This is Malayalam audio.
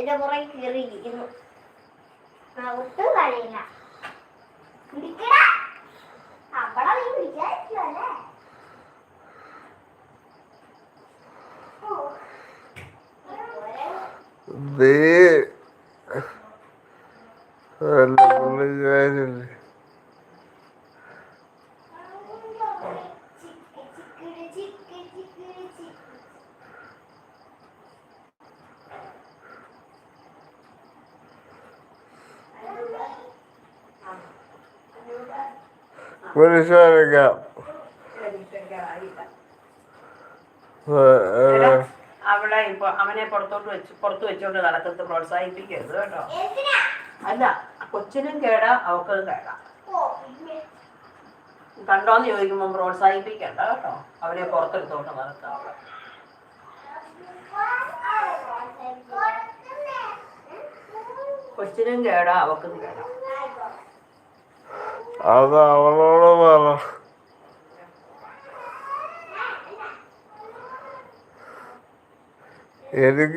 ഇതിന്റെ പുറകെ കയറിയിരിക്കുന്നു. ഒട്ടും കളിയില്ല. അവിടെ നീ വിചാരിച്ചോ അല്ലേ? അവിടെ ഇപ്പൊ അവനെ പുറത്ത് വെച്ചോണ്ട് നടക്കുന്നത് പ്രോത്സാഹിപ്പിക്കരുത് കേട്ടോ. അല്ല, കൊച്ചിനും കേടാ അവക്കും കേടാ. കണ്ടോന്ന് ചോദിക്കുമ്പോ പ്രോത്സാഹിപ്പിക്കണ്ട കേട്ടോ. അവനെ പുറത്തെടുത്തോണ്ട് നടത്താം. കൊച്ചിനും കേടാ അവക്കും കേടാ. അത് അവളോട് പറ. എനിക്ക്